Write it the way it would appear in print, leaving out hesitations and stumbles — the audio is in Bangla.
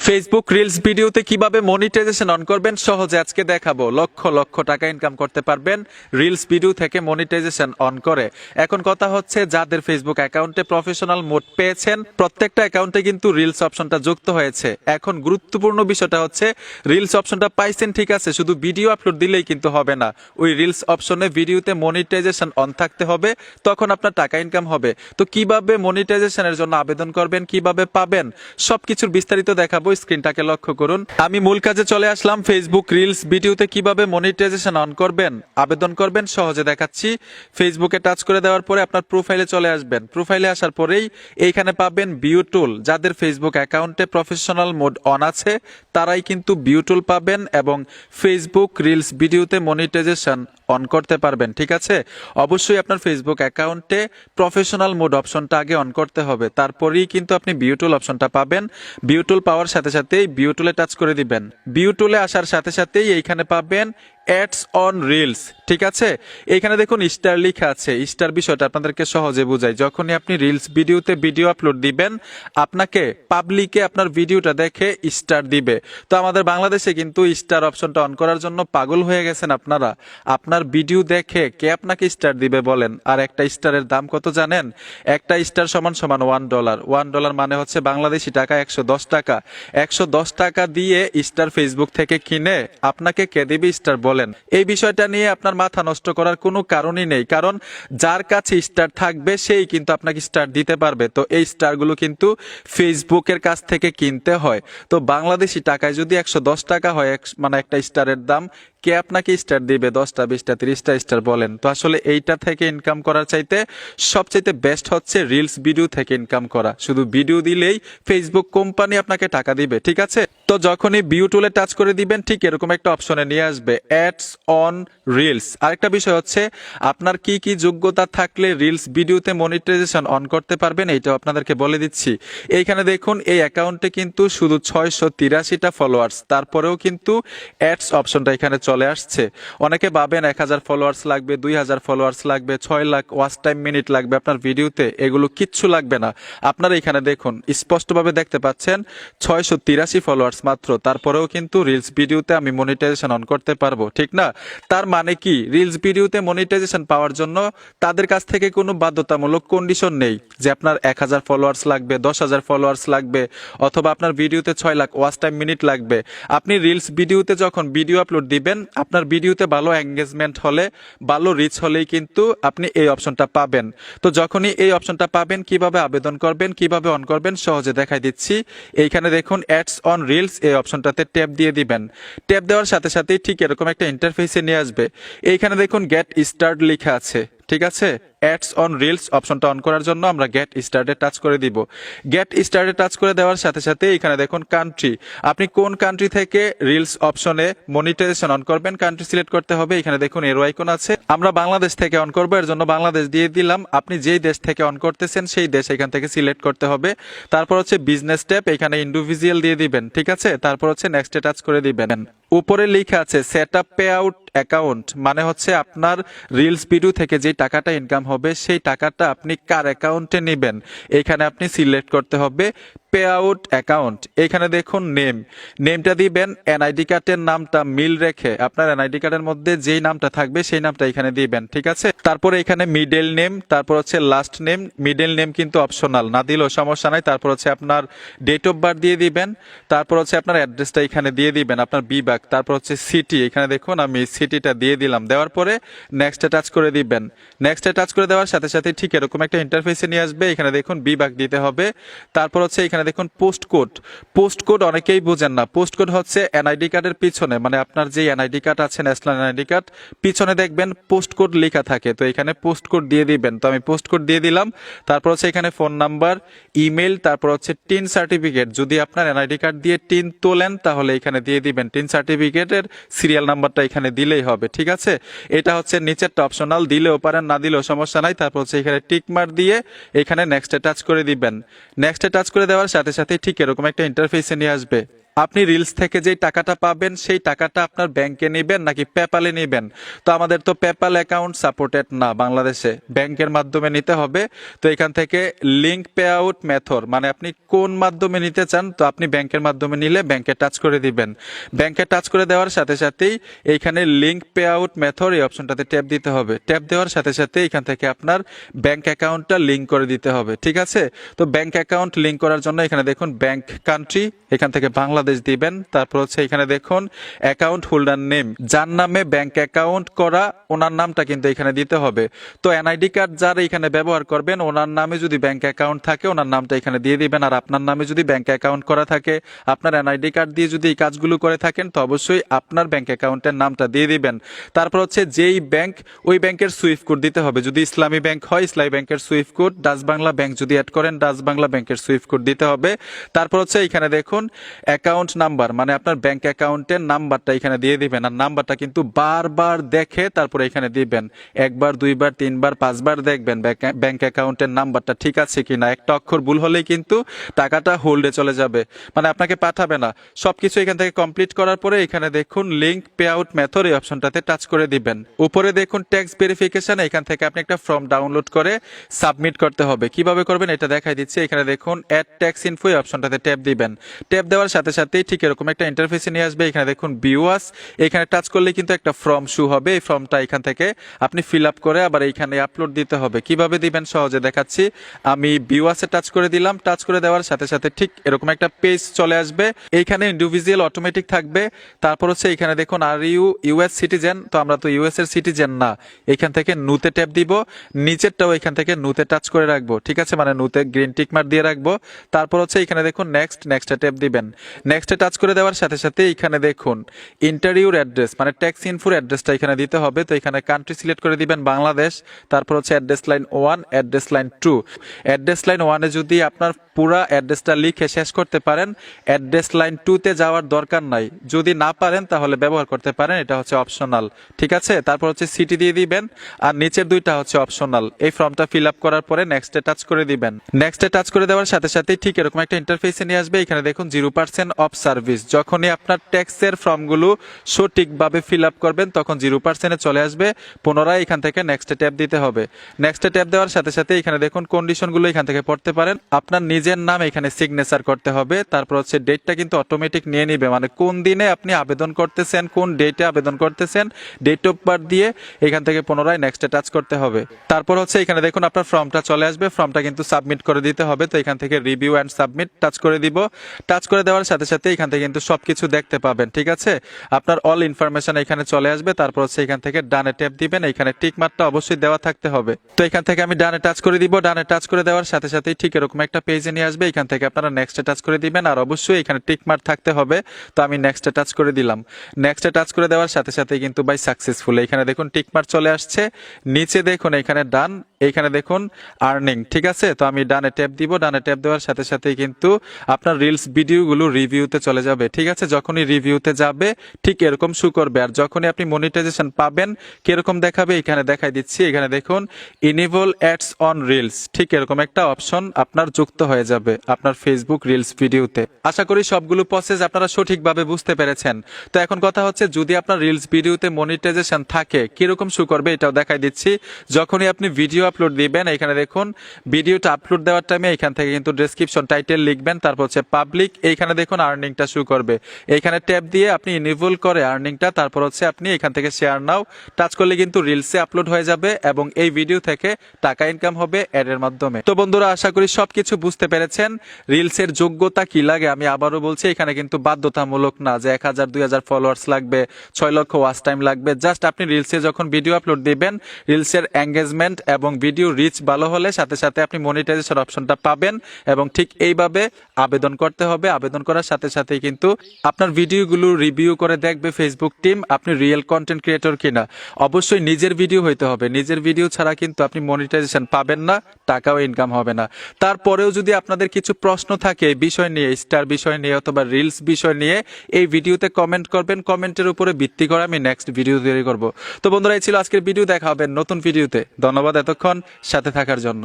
ফেসবুক রিলস ভিডিওতে কিভাবে মনিটাইজেশন অন করবেন সহজে আজকে দেখাবো। লক্ষ লক্ষ টাকা ইনকাম করতে পারবেন রিলস ভিডিও থেকে মনিটাইজেশন অন করে। এখন কথা হচ্ছে, যাদের ফেসবুক অ্যাকাউন্টে প্রফেশনাল মোড পেয়েছেন প্রত্যেকটা অ্যাকাউন্টে কিন্তু রিলস অপশনটা যুক্ত হয়েছে। এখন গুরুত্বপূর্ণ বিষয়টা হচ্ছে, রিলস অপশনটা পাইছেন ঠিক আছে, শুধু ভিডিও আপলোড দিলেই কিন্তু হবে না। ওই রিলস অপশনে ভিডিওতে মনিটাইজেশন অন থাকতে হবে, তখন আপনার টাকা ইনকাম হবে। তো কিভাবে মনিটাইজেশনের জন্য আবেদন করবেন, কিভাবে পাবেন, সবকিছুর বিস্তারিত দেখাবো। স্ক্রিনটাকে লক্ষ্য করুন। আমি মূল কাজে চলে আসলাম। ফেসবুক রিলস ভিডিওতে কিভাবে মনিটাইজেশন অন করবেন, আবেদন করবেন সহজে দেখাচ্ছি। ফেসবুকে টাচ করে দেওয়ার পরে আপনার প্রোফাইলে চলে আসবেন। প্রোফাইলে আসার পরেই এইখানে পাবেন ভিউ টুল। যাদের ফেসবুক অ্যাকাউন্টে প্রফেশনাল মোড অন আছে তারাই কিন্তু ভিউ টুল পাবেন এবং ফেসবুক রিলস ভিডিওতে মনিটাইজেশন অন করতে পারবেন। ঠিক আছে, অবশ্যই আপনার ফেসবুক অ্যাকাউন্টে প্রফেশনাল মোড অপশনটা আগে অন করতে হবে, তারপরেই কিন্তু আপনি ভিউ টুল অপশনটা পাবেন। ভিউ টুল পাওয়ার সাথে সাথেই ভিউ টুলে টাচ করে দিবেন। ভিউ টুলে আসার সাথে সাথেই এইখানে পাবেন অ্যাডস অন রিলস। ঠিক আছে, এইখানে দেখুন স্টার লেখা আছে। স্টার বিষয়টা আপনাদেরকে সহজে বোঝাই। যখনই আপনি রিলস ভিডিওতে ভিডিও আপলোড দিবেন, আপনাকে পাবলিকে আপনার ভিডিওটা দেখে স্টার দিবে। তো আমাদের বাংলাদেশে কিন্তু স্টার অপশনটা অন করার জন্য পাগল হয়ে গেছেন আপনারা। আপনার ভিডিও দেখে কে আপনাকে স্টার দিবে বলেন? আর একটা স্টারের দাম কত জানেন? একটা স্টার সমান সমান $1। $1 মানে হচ্ছে বাংলাদেশি টাকা 110 টাকা। 110 টাকা দিয়ে স্টার ফেসবুক থেকে কিনে আপনাকে কে দিবে স্টার বলেন? এই বিষয়টা নিয়ে আপনার মাথা নষ্ট করার কোনো কারণই নেই, কারণ যার কাছে স্টার থাকবে সেই কিন্তু আপনাকে স্টার দিতে পারবে। তো এই স্টারগুলো কিন্তু ফেসবুকের কাছ থেকে কিনতে হয়। তো বাংলাদেশি টাকায় যদি 110 টাকা হয় মানে একটা স্টারের দাম, কে আপনাকে স্টার দিবে? 10টা 20টা 30টা স্টার বলেন? তো আসলে এইটা থেকে ইনকাম করার চাইতে সবচাইতে বেস্ট হচ্ছে রিলস ভিডিও থেকে ইনকাম করা। শুধু ভিডিও দিলেই ফেসবুক কোম্পানি আপনাকে টাকা দিবে। ঠিক আছে, তো যখনই ভিউ টুলে টাচ করে দিবেন ঠিক এরকম একটা অপশনে নিয়ে আসবে অ্যাডস অন রিলস। আরেকটা বিষয় হচ্ছে, আপনার কি কি যোগ্যতা থাকলে রিলস ভিডিওতে মনিটাইজেশন অন করতে পারবেন এইটাও আপনাদেরকে বলে দিচ্ছি। এইখানে দেখুন, এই অ্যাকাউন্টে কিন্তু শুধু 683টা ফলোয়ার্স, তারপরেও কিন্তু অ্যাডস অপশনটা এখানে চলে আসছে। অনেকে ভাবেন 1000 ফলোয়ার্স লাগবে, 2000 ফলোয়ার্স লাগবে, 6 লাখ ওয়াচ টাইম মিনিট লাগবে আপনার ভিডিওতে। এগুলো কিচ্ছু লাগবে না। আপনারা এখানে দেখুন, স্পষ্টভাবে দেখতে পাচ্ছেন 683 ফলোয়ার্স মাত্র, তারপরেও কিন্তু রিলস ভিডিওতে আমি মনিটাইজেশন অন করতে পারবো। ঠিক না? তার মানে কি, রিলস ভিডিওতে মনিটাইজেশন পাওয়ার জন্য তাদের কাছ থেকে কোনো বাধ্যতামূলক কন্ডিশন নেই যে আপনার 1000 ফলোয়ার্স লাগবে, 10,000 ফলোয়ার্স লাগবে, অথবা আপনার ভিডিওতে 6 লাখ ওয়াচ টাইম মিনিট লাগবে। আপনি রিলস ভিডিওতে যখন ভিডিও আপলোড দিবেন, আপনার ভিডিওতে ভালো এঙ্গেজমেন্ট হলে, ভালো রিচ হলেই কিন্তু আপনি এই অপশনটা পাবেন। তো যখনই এই অপশনটা পাবেন, কিভাবে আবেদন করবেন, কিভাবে অন করবেন সহজে দেখাই দিচ্ছি। এইখানে দেখুন অ্যাডস অন রিলস, এই অপশনটাতে ট্যাপ দিয়ে দিবেন। ট্যাপ দেওয়ার সাথে সাথেই ঠিক এরকম একটা ইন্টারফেসে নিয়ে আসবে। এইখানে দেখুন গেট স্টার্ট লেখা আছে। ঠিক আছে, অ্যাডস অন রিলস অপশনটা অন করার জন্য আমরা গেট স্টার্টে টাচ করে দিব। গেট স্টার্টে টাচ করে দেওয়ার সাথে সাথে এখানে দেখুন কান্ট্রি, আপনি কোন কান্ট্রি থেকে রিলস অপশনে মনিটাইজেশন অন করবেন কান্ট্রি সিলেক্ট করতে হবে। এখানে দেখুন এরো আইকন আছে, আমরা বাংলাদেশ থেকে অন করবো, এর জন্য বাংলাদেশ দিয়ে দিলাম। আপনি যেই দেশ থেকে অন করতেছেন সেই দেশ এখান থেকে সিলেক্ট করতে হবে। তারপর হচ্ছে বিজনেস ট্যাব, এখানে ইন্ডিভিজুয়াল দিয়ে দিবেন। ঠিক আছে, তারপর হচ্ছে নেক্সটে টাচ করে দিবেন। উপরে লেখা আছে set up pay out account, মানে হচ্ছে আপনার রিলস ভিডিও থেকে যে টাকাটা ইনকাম হবে সেই টাকাটা আপনি কার অ্যাকাউন্টে নেবেন, এখানে আপনি সিলেক্ট করতে হবে পে আউট অ্যাকাউন্ট। এখানে দেখুন নেমটা দিবেন, এনআইডি কার্ডের নামটা মিল রেখে আপনার এনআইডি কার্ডের মধ্যে যেই নামটা থাকবে সেই নামটা এখানে দিবেন। ঠিক আছে, তারপরে এখানে মিডল নেম, তারপর হচ্ছে লাস্ট নেম। মিডল নেম কিন্তু অপশনাল, না দিলেও সমস্যা নাই। তারপর হচ্ছে আপনার ডেট অফ বার্থ দিয়ে দিবেন। তারপর হচ্ছে আপনার অ্যাড্রেসটা এখানে দিয়ে দিবেন, আপনার বিভাগ। তারপর হচ্ছে সিটি, এখানে দেখুন আমি সিটিটা দিয়ে দিলাম। দেওয়ার পরে নেক্সটে টাচ করে দিবেন। নেক্সটে টাচ করে দেওয়ার সাথে সাথে ঠিক এরকম একটা ইন্টারফেসে নিয়ে আসবে। এখানে দেখুন বিভাগ দিতে হবে। তারপর হচ্ছে এখানে দেখুন পোস্ট কোড। পোস্ট কোড অনেকেই বুঝেন না। পোস্ট কোড হচ্ছে এনআইডি কার্ডের পিছনে, মানে আপনার যে এনআইডি কার্ড আছে ন্যাশনাল এনআইডি কার্ড, পিছনে দেখবেন পোস্ট কোড লেখা থাকে। তো এখানে পোস্ট কোড দিয়ে দিবেন। তো আমি পোস্ট কোড দিয়ে দিলাম। তারপর হচ্ছে এখানে ফোন নাম্বার, ইমেল, তারপর হচ্ছে টিন সার্টিফিকেট। যদি আপনার এনআইডি কার্ড দিয়ে টিন তোলেন তাহলে এখানে দিয়ে দিবেন। টিন সার্টিফিকেটের সিরিয়াল নাম্বারটা এখানে দিলেই হবে। ঠিক আছে, এটা হচ্ছে নিচেরটা অপশনাল, দিলেও পারেন না দিলেও সমস্যা নাই। তারপর হচ্ছে এখানে টিক মার্ক দিয়ে এখানে নেক্সটে টাচ করে দিবেন। নেক্সটে টাচ করে দেওয়ার সাথে সাথে ঠিক এরকম একটা ইন্টারফেসে নিয়ে আসবে। আপনি রিলস থেকে যেই টাকাটা পাবেন সেই টাকাটা আপনার ব্যাংকে নেবেন নাকি পেপ্যালে নেবেন। তো আমাদের তো পেপ্যাল অ্যাকাউন্ট সাপোর্টেড না বাংলাদেশে, ব্যাংকের মাধ্যমে নিতে হবে। তো এখান থেকে লিঙ্ক পে আউট মেথড, মানে আপনি কোন মাধ্যমে নিতে চান, তো আপনি ব্যাংকের মাধ্যমে নিলে ব্যাংকে টাচ করে দিবেন। ব্যাংকে টাচ করে দেওয়ার সাথে সাথেই এইখানে লিঙ্ক পে আউট মেথড এই অপশনটাতে ট্যাপ দিতে হবে। ট্যাপ দেওয়ার সাথে সাথে এখান থেকে আপনার ব্যাংক অ্যাকাউন্টটা লিঙ্ক করে দিতে হবে, ঠিক আছে। তো ব্যাংক অ্যাকাউন্ট লিঙ্ক করার জন্য এখানে দেখুন ব্যাংক কান্ট্রি, এখান থেকে বাংলাদেশ দিবেন। তারপর হচ্ছে এখানে দেখুন অ্যাকাউন্ট হোল্ডার নেম, যার নামে ব্যাংক অ্যাকাউন্ট করা ওনার নামটা কিন্তু এখানে দিতে হবে। তো এনআইডি কার্ড যারা এখানে ব্যবহার করবেন ওনার নামে যদি ব্যাংক অ্যাকাউন্ট থাকে ওনার নামটা এখানে দিয়ে দিবেন, আর আপনার নামে যদি ব্যাংক অ্যাকাউন্ট করা থাকে, আপনার এনআইডি কার্ড দিয়ে যদি এই কাজগুলো করে থাকেন তো অবশ্যই আপনার ব্যাংক অ্যাকাউন্টের নামটা দিয়ে দিবেন। তারপর হচ্ছে যেই ব্যাংক, ওই ব্যাংকের সুইফট কোড দিতে হবে। যদি ইসলামী ব্যাংক হয় ইসলামী ব্যাংকের Swift code, Dutch Bangla bank যদি অ্যাড করেন ডাচ বাংলা ব্যাংকের সুইফট কোড দিতে হবে। তারপর হচ্ছে এখানে দেখুন অ্যাকাউন্ট নাম্বার, মানে আপনার ব্যাংক অ্যাকাউন্টের নাম্বারটা এখানে দিয়ে দিবেন, আর নাম্বারটা কিন্তু বারবার দেখে তারপরে এখানে দিবেন। একবার, দুইবার, তিনবার, পাঁচবার দেখবেন ব্যাংক অ্যাকাউন্টের নাম্বারটা ঠিক আছে কিনা। একটা অক্ষর ভুল হলেই কিন্তু টাকাটা হোল্ডে চলে যাবে, মানে আপনাকে পাঠাবে না। সবকিছু এখান থেকে কমপ্লিট করার পরে এখানে দেখুন লিঙ্ক পে আউট মেথড এই অপশনটাতে টাচ করে দিবেন। উপরে দেখুন ট্যাক্স ভেরিফিকেশন, এখান থেকে আপনি একটা ফর্ম ডাউনলোড করে সাবমিট করতে হবে। কিভাবে করবেন এটা দেখাই দিচ্ছি। এখানে দেখুন অ্যাড ট্যাক্স ইনফো এই অপশনটাতে ট্যাপ দিবেন। ট্যাপ দেওয়ার সাথে সাথেই ঠিক এরকম একটা ইন্টারফেসে নিয়ে আসবে। এখানে দেখুন ভিউয়ার্স, এখানে টাচ করলে কিন্তু একটা ফর্ম শু হবে। এই ফর্মটা এখান থেকে আপনি ফিল আপ করে আবার এইখানে আপলোড দিতে হবে। কিভাবে দিবেন সহজে দেখাচ্ছি। আমি ভিউয়ার্সে টাচ করে দিলাম। টাচ করে দেওয়ার সাথে সাথে ঠিক এরকম একটা পেজ চলে আসবে। এইখানে ইন্ডিভিজুয়াল অটোমেটিক থাকবে। তারপর হচ্ছে এখানে দেখুন আর ইউ ইউএস সিটিজেন, তো আমরা তো ইউএস এর সিটিজেন না। এখান থেকে নুতে ট্যাপ দিব, নিচেরটাও এখান থেকে নুতে টাচ করে রাখবো, ঠিক আছে, মানে নুতে গ্রিন টিক মার্ক দিয়ে রাখবো। তারপর হচ্ছে এখানে দেখুন নেক্সটে ট্যাপ দিবেন। নেক্সটে টাচ করে দেওয়ার সাথে সাথে এখানে দেখুন ইন্টারভিউর অ্যাড্রেস, মানে ট্যাক্স ইনফোর অ্যাড্রেসটা এখানে দিতে হবে। তো এখানে কান্ট্রি সিলেক্ট করে দিবেন বাংলাদেশ। তারপর হচ্ছে address line 1, address line 2। Address line 1-এ যদি আপনার পুরা অ্যাড্রেসটা লিখে শেষ করতে পারেন, অ্যাড্রেস লাইন 2-তে যাওয়ার দরকার নাই। যদি না পারেন তাহলে ব্যবহার করতে পারেন, এটা হচ্ছে অপশনাল, ঠিক আছে। তারপর হচ্ছে সিটি দিয়ে দিবেন, আর নিচের দুইটা হচ্ছে অপশনাল। এই ফর্মটা ফিল আপ করার পরে নেক্সটে টাচ করে দিবেন। নেক্সটে টাচ করে দেওয়ার সাথে সাথে ঠিক এরকম একটা ইন্টারফেসে নিয়ে আসবে। এখানে দেখুন 0% অফ সার্ভিস, যখনই আপনার ট্যাক্সের ফর্মগুলো সঠিকভাবে ফিল আপ করবেন তখন 0%-এ চলে আসবে। পুনরায় এখান থেকে নেক্সটে ট্যাপ দিতে হবে। নেক্সটে ট্যাপ দেওয়ার সাথে সাথে এখানে দেখুন কন্ডিশনগুলো এখান থেকে পড়তে পারেন। আপনার নিজের নাম এখানে সিগনেচার করতে হবে। তারপর হচ্ছে ডেটটা কিন্তু অটোমেটিক নিয়ে নিবে, মানে কোন দিনে আপনি আবেদন করতেছেন, কোন ডেটে আবেদন করতেছেন, ডেট অফ বার্থ দিয়ে এখান থেকে পুনরায় নেক্সটে টাচ করতে হবে। তারপর হচ্ছে এখানে দেখুন আপনার ফর্মটা চলে আসবে। ফর্মটা কিন্তু সাবমিট করে দিতে হবে। তো এখান থেকে রিভিউ অ্যান্ড সাবমিট টাচ করে দিব। টাচ করে দেওয়ার সাথে সাথে এখান থেকে কিন্তু সবকিছু দেখতে পাবেন, ঠিক আছে। আপনার অল ইনফরমেশন এখানে চলে আসবে। তারপর হচ্ছে এখান থেকে ডানে ট্যাপ দিবেন। এখানে টিক মার্কটা অবশ্যই দেওয়া থাকতে হবে। তো এখান থেকে আমি ডানে টাচ করে দিব। ডানে টাচ করে দেওয়ার সাথে সাথে ঠিক এরকম একটা পেজে নিয়ে আসবে। এখান থেকে আপনারা নেক্সটে টাচ করে দিবেন, আর অবশ্যই এখানে টিক মার্ক থাকতে হবে। তো আমি নেক্সটে টাচ করে দিলাম। নেক্সটে টাচ করে দেওয়ার সাথে সাথে কিন্তু বাই সাকসেসফুল এখানে দেখুন টিক মার্ক চলে আসছে। নিচে দেখুন এখানে ডান, এইখানে দেখুন আর্নিং, ঠিক আছে। তো আমি ডানে ট্যাপ দিব। ডানে ট্যাপ দেওয়ার সাথে সাথেই কিন্তু আপনার রিলস ভিডিওগুলো রিভিউতে চলে যাবে, ঠিক আছে। যখনই রিভিউতে যাবে ঠিক এরকম শো করবে। আর যখনই আপনি মনিটাইজেশন পাবেন কিরকম দেখাবে এখানে দেখাই দিচ্ছি। এখানে দেখুন ইনেবল অ্যাডস অন রিলস, ঠিক এরকম একটা অপশন আপনার যুক্ত হয়ে যাবে আপনার ফেসবুক রিলস ভিডিওতে। আশা করি সবগুলো প্রসেস আপনারা সঠিকভাবে বুঝতে পেরেছেন। তো এখন কথা হচ্ছে যদি আপনার রিলস ভিডিওতে মনিটাইজেশন থাকে কিরকম শো করবে এটাও দেখাই দিচ্ছি। যখনই আপনি ভিডিও আপলোড দিবেন এখানে দেখুন ভিডিওটা আপলোড দেওয়ার টাইমে এখান থেকে কিন্তু ডেসক্রিপশন টাইটেল লিখবেন। তারপর হচ্ছে পাবলিক, এইখানে দেখুন আর্নিংটা শো করবে। এইখানে ট্যাপ দিয়ে আপনি ইনেবল করে আর্নিংটা, তারপর হচ্ছে আপনি এখান থেকে শেয়ার নাও টাচ করলে কিন্তু রিলসে আপলোড হয়ে যাবে এবং এই ভিডিও থেকে টাকা ইনকাম হবে অ্যাডের মাধ্যমে। তো বন্ধুরা আশা করি সবকিছু বুঝতে পেরেছেন। রিলসের যোগ্যতা কি লাগে আমি আবারও বলছি, এখানে কিন্তু বাধ্যতামূলক না যে 1000-2000 ফলোয়ার্স লাগবে, 6 লক্ষ ওয়াচ টাইম লাগবে। জাস্ট আপনি রিলসে যখন ভিডিও আপলোড দিবেন রিলসের এঙ্গেজমেন্ট এবং ভিডিও রিচ ভালো হলে সাথে সাথে আপনি মনিটাইজেশন অপশনটা পাবেন এবং ঠিক এইভাবে আবেদন করতে হবে। আবেদন করার সাথে সাথেই কিন্তু আপনার ভিডিওগুলো রিভিউ করে দেখবে ফেসবুক টিম আপনি রিয়েল কন্টেন্ট ক্রিয়েটর কিনা। অবশ্যই নিজের ভিডিও হইতে হবে, নিজের ভিডিও ছাড়া কিন্তু আপনি মনিটাইজেশন পাবেন না, টাকাও ইনকাম হবে না। তারপরেও যদি আপনাদের কিছু প্রশ্ন থাকে এই বিষয় নিয়ে, স্টার বিষয় নিয়ে অথবা রিলস বিষয় নিয়ে, এই ভিডিওতে কমেন্ট করবেন। কমেন্টের উপরে ভিত্তি করে আমি নেক্সট ভিডিও তৈরি করব। তো বন্ধুরা এই ছিল আজকের ভিডিও, দেখা হবে নতুন ভিডিওতে। ধন্যবাদ এতক্ষণ সাথে থাকার জন্য।